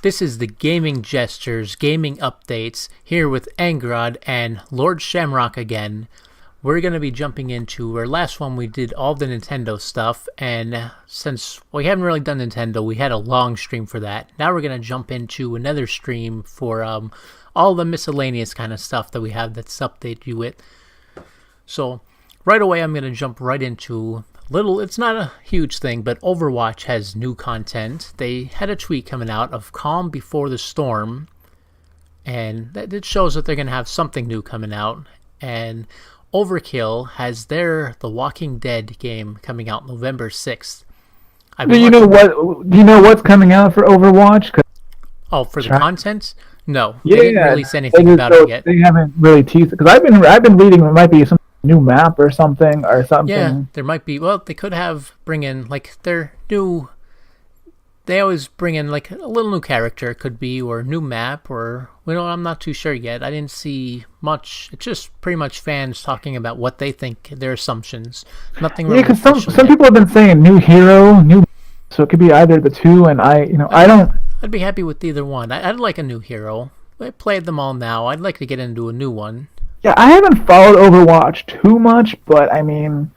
This is the Gaming Gestures, Gaming Updates, here with Angrod and Lord Shamrock again. We're going to be jumping into our last one. We did all the Nintendo stuff, and since we haven't really done Nintendo, we had a long stream for that. Now we're going to jump into another stream for all the miscellaneous kind of stuff that we have that's updated you with. So right away, I'm going to jump right into it's not a huge thing, but Overwatch has new content. They had a tweet coming out of Calm Before the Storm, and it shows that they're going to have something new coming out. And Overkill has The Walking Dead game coming out November 6th. Do you know what's coming out for Overwatch? For the content? No, they didn't release anything about it yet. They haven't really teased it, because I've been reading it might be some new map or something. Yeah, there might be. Well, they could bring in their new. They always bring in a little new character, could be, or new map, or I'm not too sure yet. I didn't see much. It's just pretty much fans talking about what they think, their assumptions. Nothing really. Yeah, because some people have been saying new hero, so it could be either the two. And I don't. I'd be happy with either one. I'd like a new hero. I played them all now. I'd like to get into a new one. Yeah, I haven't followed Overwatch too much, but I mean,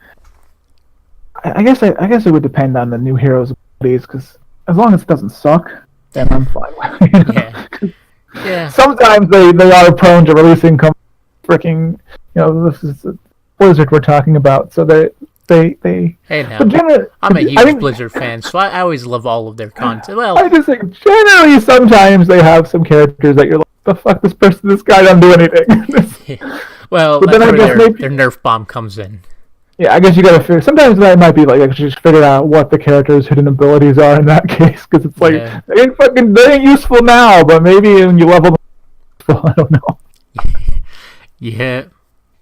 I guess it would depend on the new heroes' abilities, because as long as it doesn't suck, then I'm fine with it. Yeah. Sometimes they are prone to releasing freaking, this is a Blizzard we're talking about, so they. Hey now, I'm a huge Blizzard fan, so I always love all of their content. Well, I just think generally sometimes they have some characters that you're like, the fuck, this guy doesn't do anything. Well, but then I guess their Nerf bomb comes in. Yeah, I guess you gotta figure. Sometimes that might be I just figure out what the character's hidden abilities are in that case, because it's they ain't useful now, but maybe when you level them, I don't know. Yeah,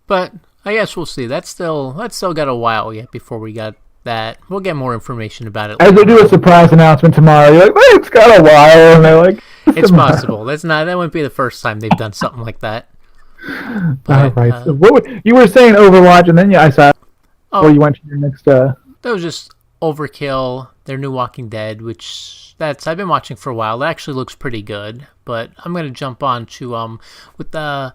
but I guess we'll see. That's still got a while yet before we got that. We'll get more information about it as they do a surprise announcement tomorrow. You're like, it's got a while, and they're like, it's possible. That wouldn't be the first time they've done something like that. But, all right. So you were saying Overwatch, and then I saw. You went to your next. That was just Overkill, their new Walking Dead, which I've been watching for a while. That actually looks pretty good. But I'm gonna jump on to with the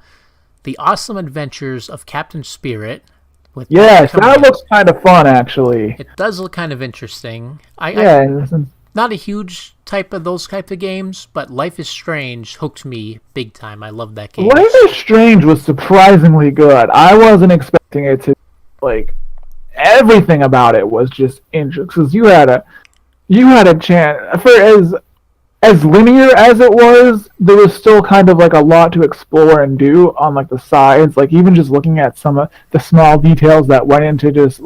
Awesome Adventures of Captain Spirit. That looks kind of fun, actually. It does look kind of interesting. Not a huge type of those type of games, but Life is Strange hooked me big time. I love that game. Life is Strange was surprisingly good. I wasn't expecting it to, everything about it was just interesting, because you had a chance for as linear as it was, there was still kind of a lot to explore and do on the sides, even just looking at some of the small details that went into just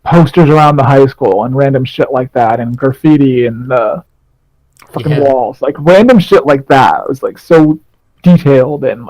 posters around the high school and random shit like that, and graffiti and fucking walls, random shit like that. It was so detailed, and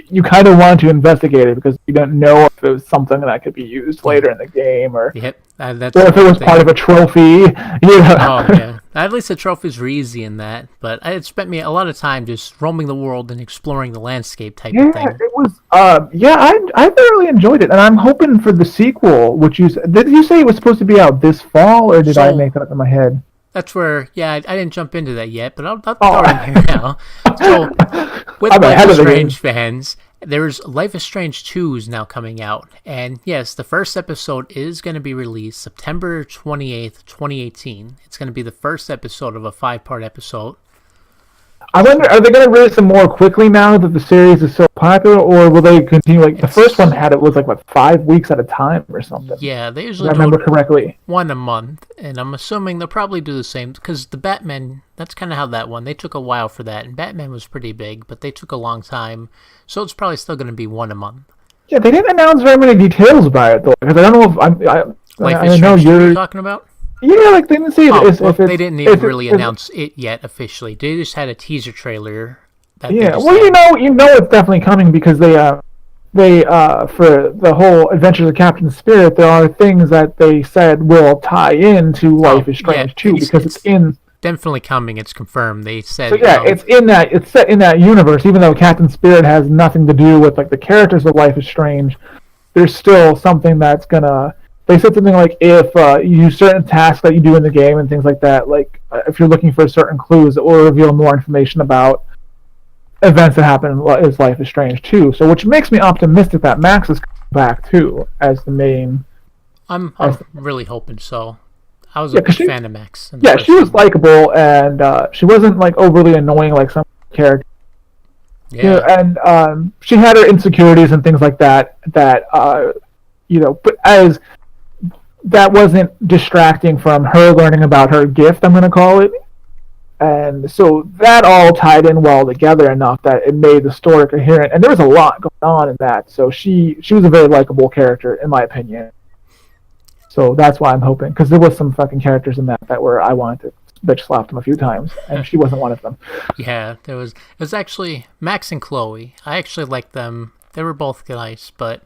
you kind of wanted to investigate it, because you don't know if it was something that could be used later in the game, or or if it was part of a trophy. Oh yeah, at least the trophies were easy in that, but it spent me a lot of time just roaming the world and exploring the landscape type of thing. It was I thoroughly enjoyed it, and I'm hoping for the sequel, which did you say it was supposed to be out this fall, or did I make that up in my head? That's where, I didn't jump into that yet, but I'll throw it in here now. So, with Life is Strange fans, there's Life is Strange 2 is now coming out. And yes, the first episode is going to be released September 28th, 2018. It's going to be the first episode of a 5-part episode. I wonder, are they going to release them more quickly now that the series is so popular, or will they continue? The first one was 5 weeks at a time or something. Yeah, they usually I remember correctly. One a month, and I'm assuming they'll probably do the same, because the Batman, that's kind of how that one, they took a while for that, and Batman was pretty big, but they took a long time, so it's probably still going to be one a month. Yeah, they didn't announce very many details about it, though, because I don't know if Life is Strange you're talking about? Yeah, they didn't see it. They didn't even really announce it yet officially. They just had a teaser trailer. You know it's definitely coming, because they for the whole Adventures of Captain Spirit, there are things that they said will tie into Life is Strange 2, because it's in definitely coming. It's confirmed. They said. So it's set in that universe, even though Captain Spirit has nothing to do with the characters of Life is Strange. There's still something that's gonna. They said something if you certain tasks that you do in the game and things like that, if you're looking for certain clues, it will reveal more information about events that happen in his Life is Strange too. So, which makes me optimistic that Max is coming back too as the main. I'm really hoping so. I was Yeah, a big 'cause fan of Max. Yeah, she was likable, and she wasn't like overly annoying like some characters. Yeah. And she had her insecurities and things like that. But as that wasn't distracting from her learning about her gift, I'm going to call it. And so that all tied in well together enough that it made the story coherent. And there was a lot going on in that. So she was a very likable character, in my opinion. So that's why I'm hoping, because there was some fucking characters in that were I wanted to bitch slap them a few times, and she wasn't one of them. Yeah, it was actually Max and Chloe. I actually liked them. They were both nice, but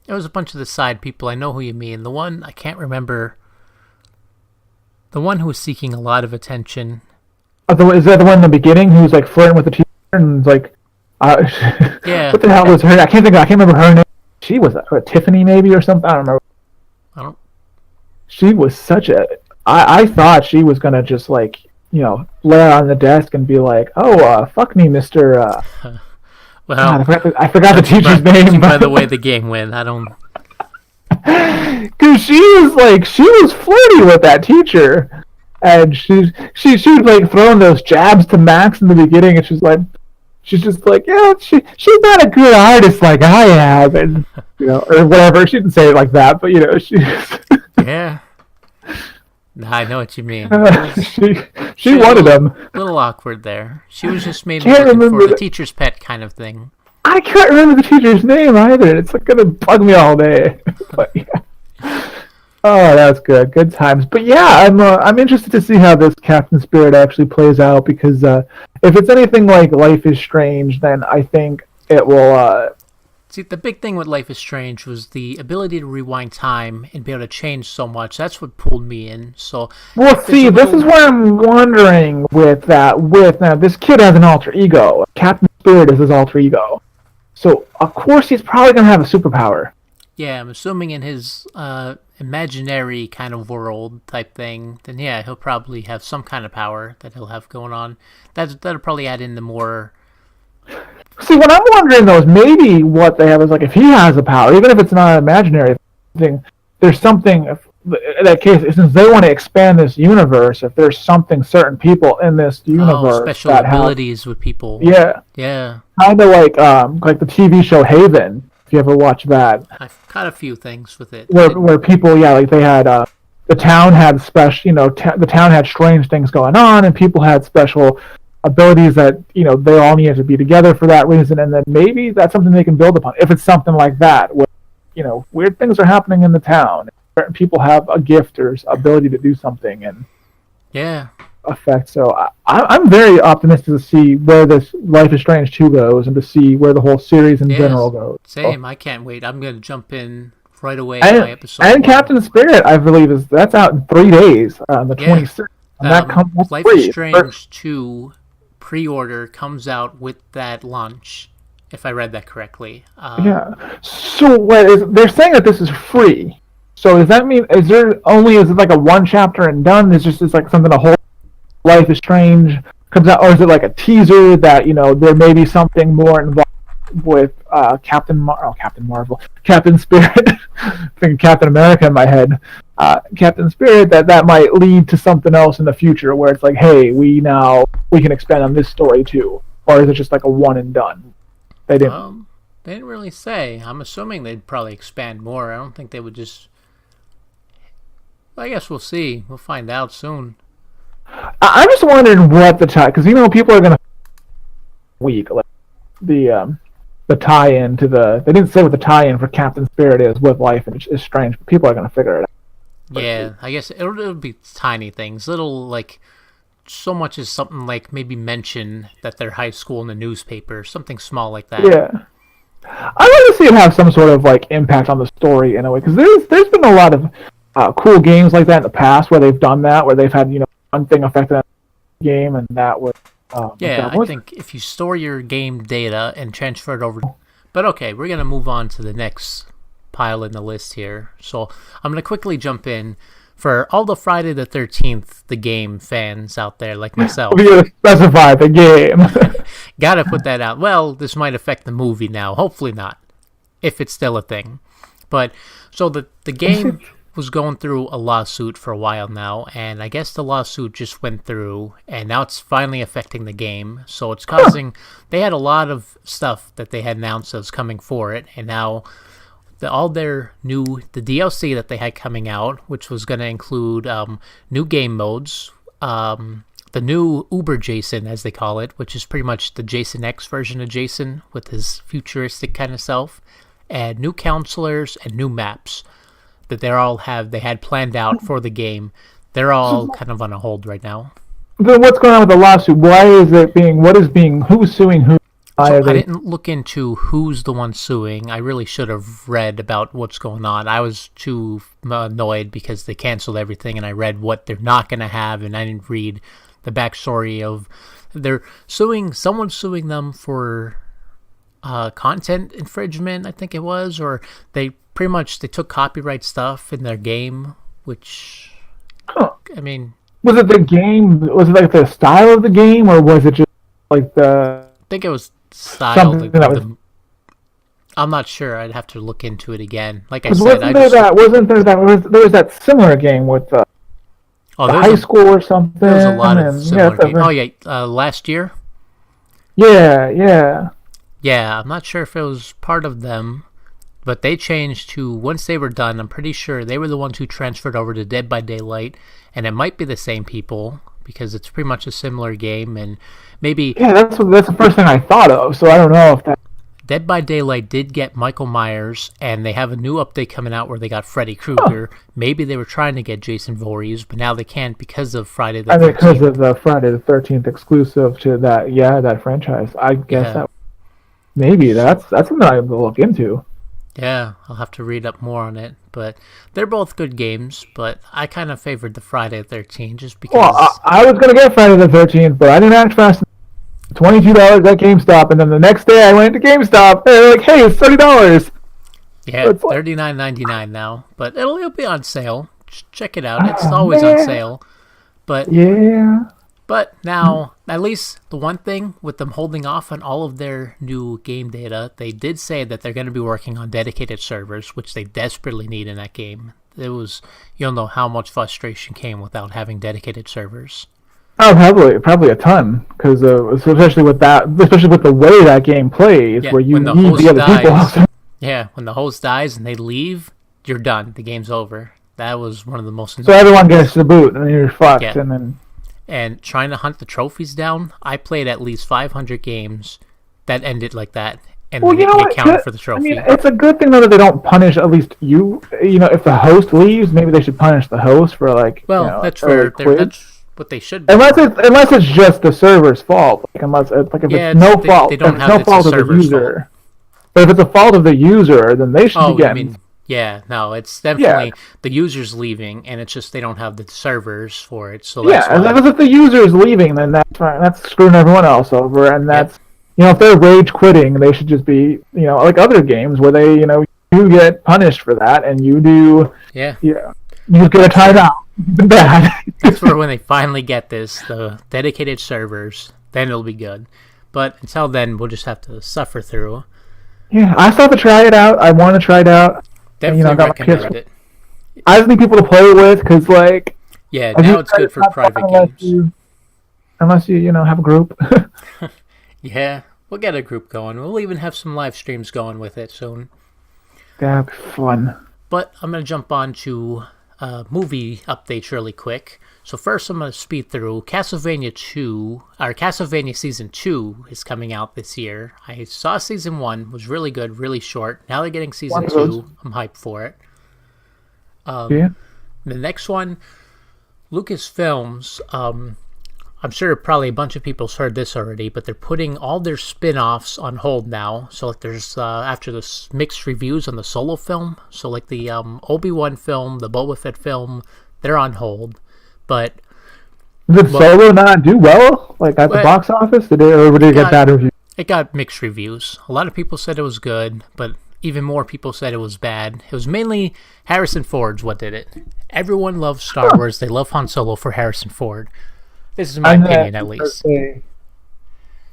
there was a bunch of the side people. I know who you mean. The one I can't remember. The one who was seeking a lot of attention. Is that the one in the beginning who's like flirting with the teacher and like, yeah. What the hell was her? I can't remember her name. She was Tiffany maybe or something. I don't remember. She was such a. I thought she was gonna just like lay on the desk and be like, "Oh, fuck me, Mister." Well, God, I forgot the teacher's name. By the way the game went, I don't. Because she was flirty with that teacher, and she was like throwing those jabs to Max in the beginning, and she's just like, yeah, she's not a good artist like I am, and or whatever. She didn't say it like that, but she. Yeah. I know what you mean. She wanted him. A little awkward there. She was just maybe looking for the teacher's pet kind of thing. I can't remember the teacher's name either. It's gonna bug me all day. But yeah. Oh, that's good. Good times. But yeah, I'm interested to see how this Captain Spirit actually plays out, because if it's anything like Life is Strange, then I think it will. See, the big thing with Life is Strange was the ability to rewind time and be able to change so much. That's what pulled me in. So, well, see, this is what I'm wondering with that. Now, this kid has an alter ego. Captain Spirit is his alter ego. So, of course, he's probably going to have a superpower. Yeah, I'm assuming in his imaginary kind of world type thing, then yeah, he'll probably have some kind of power that he'll have going on. That'll probably add in the more... See, what I'm wondering, though, is maybe what they have is, like, if he has a power, even if it's not an imaginary thing, there's something, in that case, since they want to expand this universe, if there's something certain people in this universe special that abilities with people. Yeah. Yeah. Kind of like the TV show Haven, if you ever watch that. I've caught a few things with it. Where people, like they had, the town had special, the town had strange things going on, and people had special abilities that they all needed to be together for that reason, and then maybe that's something they can build upon if it's something like that where weird things are happening in the town, certain people have a gift or ability to do something and affect. So I'm very optimistic to see where this Life is Strange 2 goes and to see where the whole series in general goes. Same. I can't wait. I'm going to jump in right away and, by episode and 1. Captain Spirit, I believe, that's out in 3 days on the 26th. And that comes Life is Strange 2 pre-order comes out with that launch, if I read that correctly. Yeah. So they're saying that this is free. So does that mean is it like a one chapter and done? It's like something a whole Life is Strange comes out, or is it like a teaser that there may be something more involved with Captain Spirit, thinking Captain America in my head. Captain Spirit that might lead to something else in the future where it's like, hey, we can expand on this story too, or is it just like a one and done? They didn't really say. I'm assuming they'd probably expand more. I don't think they would just. I guess we'll see. We'll find out soon. I'm just wondering what the tie, because people are gonna week like the tie-in to they didn't say what the tie-in for Captain Spirit is with Life is Strange, but people are gonna figure it out. Yeah, I guess it'll be tiny things. Little, like, so much as something like maybe mention that they're high school in the newspaper, something small like that. Yeah. I want to see it have some sort of, like, impact on the story in a way, because there's been a lot of cool games like that in the past where they've done that, where they've had, one thing affected the game, and that was... I think if you store your game data and transfer it over... But okay, we're going to move on to the next pile in the list here. So I'm going to quickly jump in. for all the Friday the 13th, the game fans out there like myself. We gotta specify the game. Gotta put that out. Well, this might affect the movie now. Hopefully not, if it's still a thing. But, so the game was going through a lawsuit for a while now, and I guess the lawsuit just went through, and now it's finally affecting the game. So it's causing... They had a lot of stuff that they had announced that was coming for it, and now all their new... The DLC that they had coming out, which was going to include new game modes, the new Uber Jason, as they call it, which is pretty much the Jason X version of Jason with his futuristic kind of self, and new counselors and new maps that they had planned out for the game. They're all kind of on a hold right now. Then what's going on with the lawsuit? Who's suing who? I didn't look into who's the one suing. I really should have read about what's going on. I was too annoyed because they canceled everything, and I read what they're not going to have, and I didn't read the backstory of... Someone's suing them for content infringement, I think it was, or they took copyright stuff in their game, which, I mean... Was it the game, was it like the style of the game, or was it just like the... I think it was style. I'm not sure. I'd have to look into it again. Like I said, there was that similar game with the high school or something? There was a lot of similar games. Oh, yeah, last year? Yeah. Yeah, I'm not sure if it was part of them, but they changed to, once they were done, I'm pretty sure they were the ones who transferred over to Dead by Daylight, and it might be the same people, because it's pretty much a similar game, and maybe... Yeah, that's the first thing I thought of, so I don't know if that... Dead by Daylight did get Michael Myers, and they have a new update coming out where they got Freddy Krueger. Maybe they were trying to get Jason Voorhees, but now they can't because of Friday the 13th. And because of the Friday the 13th exclusive to that franchise. I guess that... Maybe that's something I have to look into. Yeah, I'll have to read up more on it. But they're both good games, but I kind of favored the Friday the 13th just because... Well, I was going to get Friday the 13th, but I didn't act fast enough. $22 at GameStop, and then the next day I went to GameStop, and they're like, hey, it's $30. Yeah, so it's $39.99 now, but it'll be on sale. Just check it out. It's always on sale. But yeah. But now, at least the one thing with them holding off on all of their new game data, they did say that they're going to be working on dedicated servers, which they desperately need in that game. You'll know how much frustration came without having dedicated servers. Oh, probably a ton, because especially with the way that game plays, where you need the other people. Yeah, when the host dies and they leave, you're done. The game's over. That was one of the most... So everyone gets the boot, and then you're fucked, And trying to hunt the trophies down, I played at least 500 games that ended like that, and get counted for the trophy. I mean, it's a good thing though that they don't punish at least you. You know, if the host leaves, maybe they should punish the host for like. Well, that's fair. That's what they should do. Unless it's just the server's fault. Like if it's no fault, they don't if have no fault of the user. Fault. But if it's a fault of the user, then they should be getting. Yeah, no, it's definitely the user's leaving, and it's just they don't have the servers for it. So if the user's leaving, then that's fine. That's screwing everyone else over, and that's if they're rage quitting, they should just be like other games where they you get punished for that, and you do you get a timeout. Bad. That's where when they finally get the dedicated servers, then it'll be good. But until then, we'll just have to suffer through. Yeah, I still have to try it out. I want to try it out. Definitely recommend it. I just need people to play with, because now it's good for private games. Unless you have a group. Yeah, we'll get a group going. We'll even have some live streams going with it soon. That'd be fun. But I'm going to jump on to movie updates really quick. So first I'm going to speed through Castlevania Season 2 is coming out this year. I saw Season 1, was really good, really short. Now they're getting Season 2. I'm hyped for it. The next one, Lucasfilms, I'm sure probably a bunch of people's heard this already, but they're putting all their spin-offs on hold now. So there's after the mixed reviews on the Solo film, so like the Obi-Wan film, the Boba Fett film, they're on hold. But did Solo not do well, at the box office? Did it get bad reviews? It got mixed reviews. A lot of people said it was good, but even more people said it was bad. It was mainly Harrison Ford's what did it. Everyone loves Star Wars. They love Han Solo for Harrison Ford. This is my opinion, at least.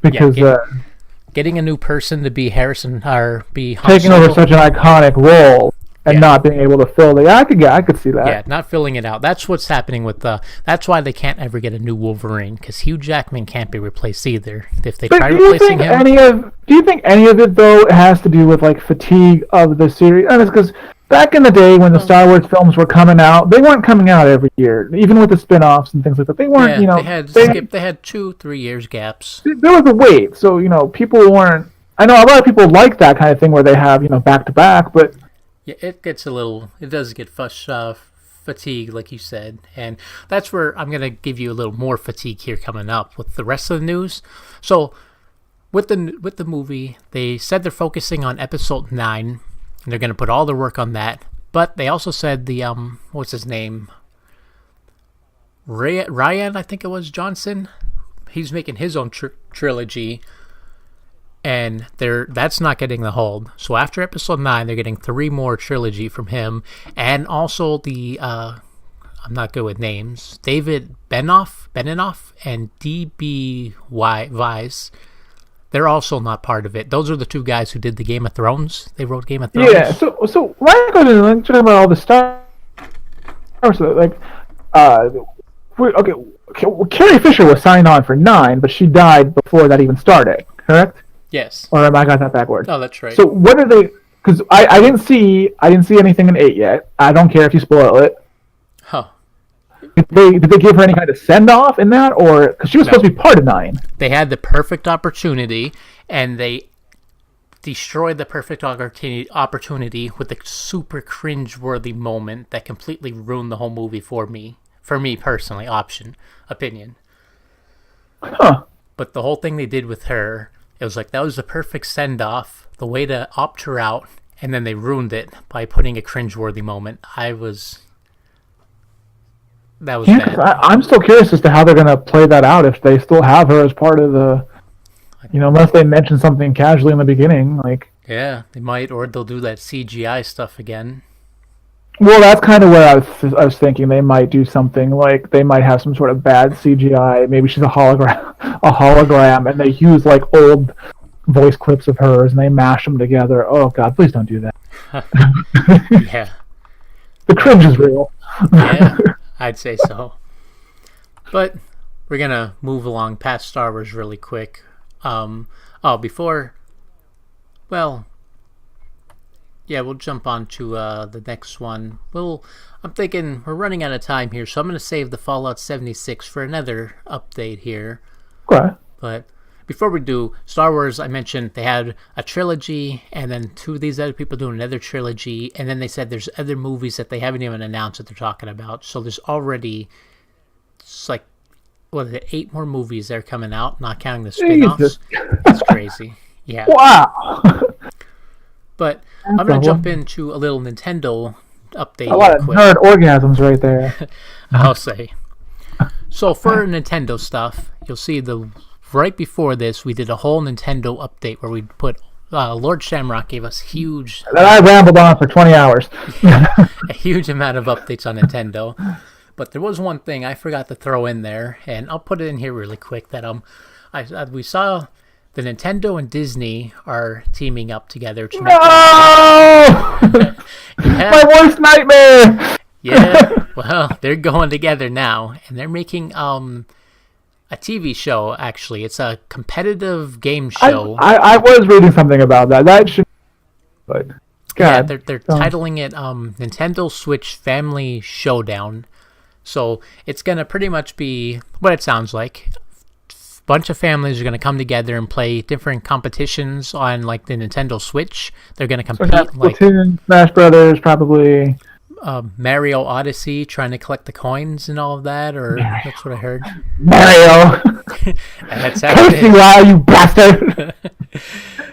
Because getting a new person to be Harrison or be Han taking Solo, over such an iconic role and not being able to fill it. I could see that. Yeah, not filling it out. That's what's happening with that's why they can't ever get a new Wolverine, because Hugh Jackman can't be replaced either. If they try replacing him, do you think any of it though has to do with like fatigue of the series? And it's because back in the day when the Star Wars films were coming out, they weren't coming out every year, even with the spin-offs and things like that. They weren't, they had 2-3 years gaps. There was a wait, so people weren't. I know a lot of people like that kind of thing where they have back to back, but. Yeah, it does get fatigue, like you said, and that's where I'm going to give you a little more fatigue here coming up with the rest of the news. So, with the movie, they said they're focusing on episode 9, and they're going to put all their work on that, but they also said the, what's his name? Ryan, I think it was, Johnson? He's making his own trilogy. And that's not getting the hold. So after episode 9, they're getting 3 more trilogy from him. And also the, I'm not good with names, David Benioff and D.B. Weiss. They're also not part of it. Those are the 2 guys who did the Game of Thrones. They wrote Game of Thrones. Yeah, so Ryan goes in talking about all the Star Wars, like, Carrie Fisher was signed on for 9, but she died before that even started, correct? Yes. Or am I got that backwards? Oh, that's right. So what are they? Because I didn't see anything in 8 yet. I don't care if you spoil it. Huh. Did they give her any kind of send off in that, or because she was supposed to be part of 9? They had the perfect opportunity, and they destroyed the perfect opportunity with a super cringe-worthy moment that completely ruined the whole movie for me. For me personally, opinion. Huh. But the whole thing they did with her. It was like that was the perfect send-off, the way to opt her out, and then they ruined it by putting a cringeworthy moment. That was bad. I'm still curious as to how they're going to play that out if they still have her as part of the, unless they mention something casually in the beginning, like. Yeah, they might, or they'll do that CGI stuff again. Well, that's kind of where I was thinking they might do something like they might have some sort of bad CGI. Maybe she's a hologram, and they use like old voice clips of hers and they mash them together. Oh God, please don't do that. Yeah, the cringe is real. Yeah, I'd say so. But we're gonna move along past Star Wars really quick. We'll jump on to the next one. I'm thinking we're running out of time here, so I'm going to save the Fallout 76 for another update here. Okay. But before we do, Star Wars, I mentioned they had a trilogy, and then 2 of these other people doing another trilogy, and then they said there's other movies that they haven't even announced that they're talking about. So there's already, it's like, 8 more movies that are coming out, not counting the spin-offs. That's crazy. Yeah. Wow. But I'm going to jump into a little Nintendo update. A lot of nerd orgasms right there. I'll say. So for Nintendo stuff, you'll see right before this, we did a whole Nintendo update where we put Lord Shamrock gave us huge. That I rambled on for 20 hours. A huge amount of updates on Nintendo. But there was one thing I forgot to throw in there, and I'll put it in here really quick. That we saw. The Nintendo and Disney are teaming up together to make my worst nightmare. Yeah, well, they're going together now, and they're making a TV show. Actually, it's a competitive game show. I was reading something about that. That should, but God, yeah, they're titling it Nintendo Switch Family Showdown. So it's gonna pretty much be what it sounds like. Bunch of families are going to come together and play different competitions on like the Nintendo Switch. They're going to compete like Smash Brothers, probably Mario Odyssey, trying to collect the coins and all of that, or that's what I heard. Mario, that's actually you bastard.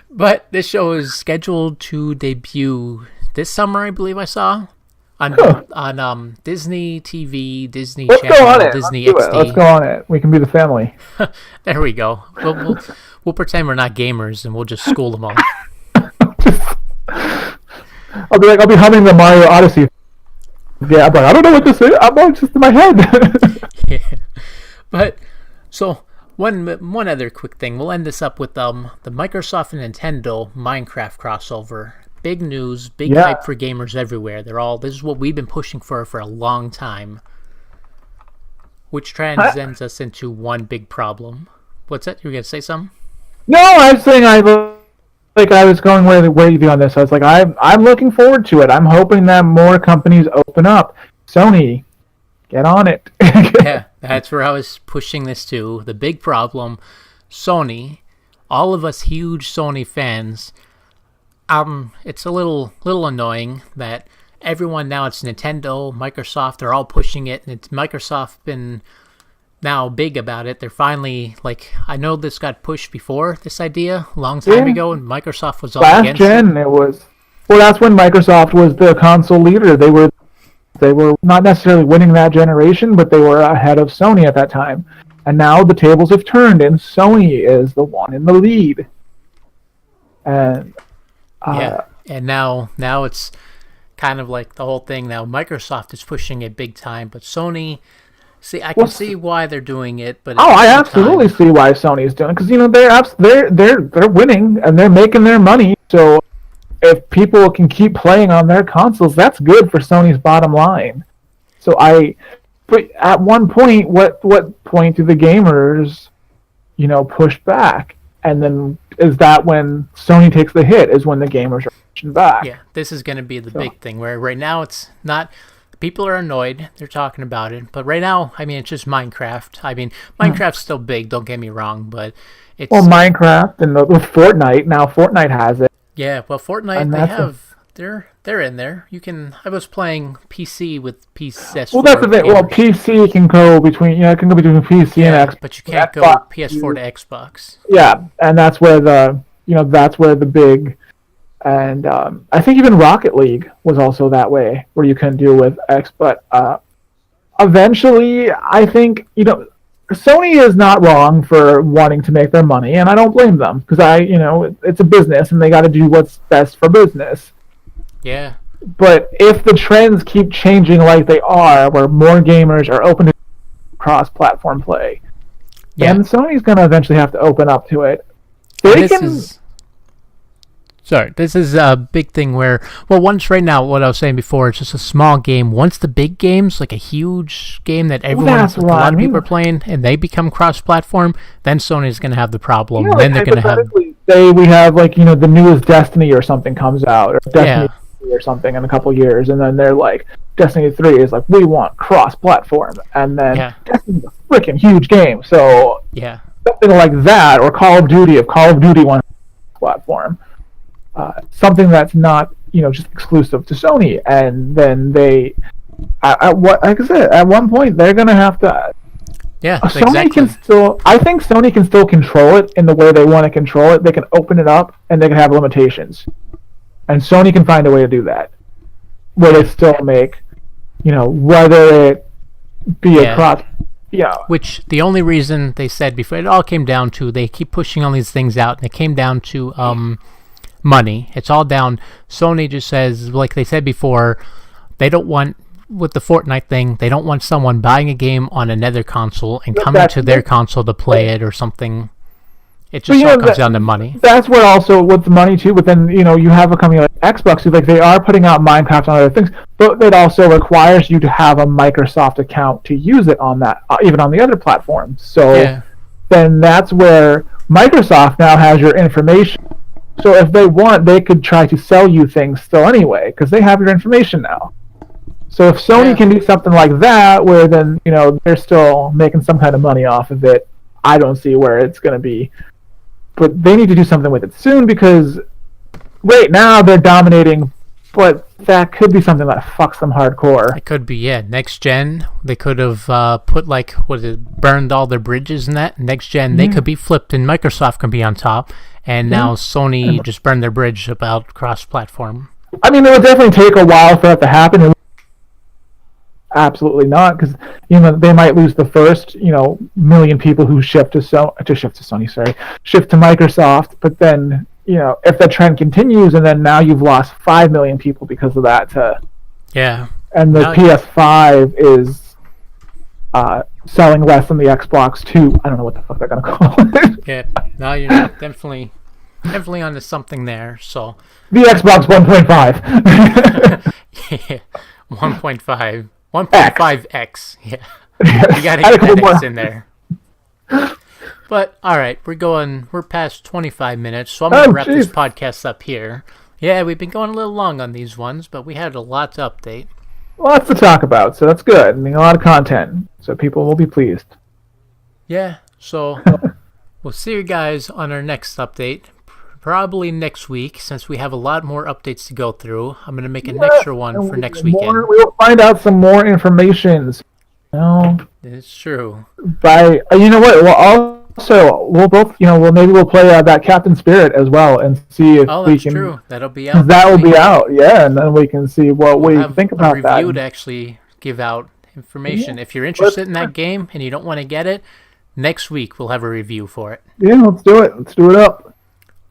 But this show is scheduled to debut this summer, I believe I saw. On Disney TV, Disney Channel, Disney XD. Let's go on it. We can be the family. There we go. We'll pretend we're not gamers and we'll just school them all. I'll be humming the Mario Odyssey. Yeah, I'm like, I don't know what this is. I'm just in my head. Yeah. But so one other quick thing. We'll end this up with the Microsoft and Nintendo Minecraft crossover. Big news, big hype for gamers everywhere. This is what we've been pushing for a long time. Which transcends us into one big problem. What's that? You were gonna say something? No, I was saying I was going where you on this. I was like, I'm looking forward to it. I'm hoping that more companies open up. Sony, get on it. Yeah, that's where I was pushing this to. The big problem, Sony, all of us huge Sony fans, it's a little annoying that everyone now, it's Nintendo, Microsoft, they're all pushing it, and it's Microsoft been now big about it. They're finally, like, I know this got pushed before, this idea, a long time ago, and Microsoft was all against it. It was, well, that's when Microsoft was the console leader. They were not necessarily winning that generation, but they were ahead of Sony at that time. And now the tables have turned, and Sony is the one in the lead. And and now it's kind of like the whole thing. Now Microsoft is pushing it big time, but Sony, I can see why they're doing it. But I absolutely see why Sony is doing it, because they're winning and they're making their money. So if people can keep playing on their consoles, that's good for Sony's bottom line. So but at one point, what point do the gamers, push back? And then is that when Sony takes the hit? Is when the gamers are pushing back? Yeah, this is going to be the big thing. Where right now it's not. People are annoyed. They're talking about it, but right now, I mean, it's just Minecraft. I mean, Minecraft's still big. Don't get me wrong, but it's Minecraft and with Fortnite now. Fortnite has it. Yeah, well, Fortnite they're in there. You can. I was playing PC with PS4. Well, that's the thing. Well, PC can go between PC and Xbox, but you can't go PS4 to Xbox. Yeah, and that's where the big, and I think even Rocket League was also that way, where you couldn't deal with X. But eventually, I think Sony is not wrong for wanting to make their money, and I don't blame them, because it's a business and they got to do what's best for business. Yeah. But if the trends keep changing like they are, where more gamers are open to cross-platform play, then Sony's going to eventually have to open up to it. This is a big thing where, once right now, what I was saying before, it's just a small game. Once the big games, like a huge game that a lot of people are playing, and they become cross-platform, then Sony's going to have the problem. Then they're going to have... Say we have, the newest Destiny or something comes out, or Destiny 3 or something in a couple years, and then they're like, Destiny 3 is like, we want cross-platform, and then Destiny's a freaking huge game, so something like that, or Call of Duty, if Call of Duty wants platform. Something that's not, just exclusive to Sony, and then they, at one point they're gonna have to. Yeah, Sony can still. I think Sony can still control it in the way they want to control it. They can open it up, and they can have limitations, and Sony can find a way to do that, where they still make, whether it be a cross. Yeah. Which the only reason they said before, it all came down to, they keep pushing all these things out, and it came down to money. It's all down. Sony just says, like they said before, they don't want, with the Fortnite thing, they don't want someone buying a game on another console and coming to their console to play it or something. It just all comes down to money. That's where also with the money too. But then you have a company like Xbox who they are putting out Minecraft on other things, but it also requires you to have a Microsoft account to use it on that, even on the other platforms. So then that's where Microsoft now has your information. So if they want, they could try to sell you things still anyway, because they have your information now. So if Sony can do something like that, where then they're still making some kind of money off of it, I don't see where it's going to be. But they need to do something with it soon, because right now they're dominating, but that could be something that fucks them hardcore. It could be, next gen, they could have burned all their bridges and that. Next gen, they could be flipped and Microsoft can be on top. And now Sony just burned their bridge about cross-platform. I mean, it would definitely take a while for that to happen. Absolutely not, because they might lose the first million people who shift to Microsoft, but then if the trend continues, and then now you've lost 5 million people because of that. And the PS5 is selling less than the Xbox 2. I don't know what the fuck they're gonna call it. Yeah, now you're definitely onto something there. So the Xbox 1.5. yeah, 1.5, 1.5X. Yeah, you gotta get that X in there. But all right, we're past 25 minutes, so I'm gonna wrap this podcast up here. Yeah, we've been going a little long on these ones, but we had a lot to update. Lots to talk about, so that's good. I mean, a lot of content, so people will be pleased. Yeah, so we'll see you guys on our next update, probably next week, since we have a lot more updates to go through. I'm going to make an extra one for next weekend. We'll find out some more information. It's true. You know what? Well, also, we'll both, maybe we'll play that Captain Spirit as well and see if we can. Oh, that's true. That'll be out. That will be out, yeah, and then we can see what we think about that. We'll have a review to actually give out information. Yeah. If you're interested in that game and you don't want to get it, next week we'll have a review for it. Yeah, let's do it. Let's do it up.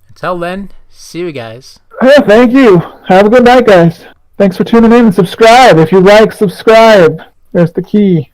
Until then, see you guys. Yeah, thank you. Have a good night, guys. Thanks for tuning in and subscribe. If you like, subscribe. There's the key.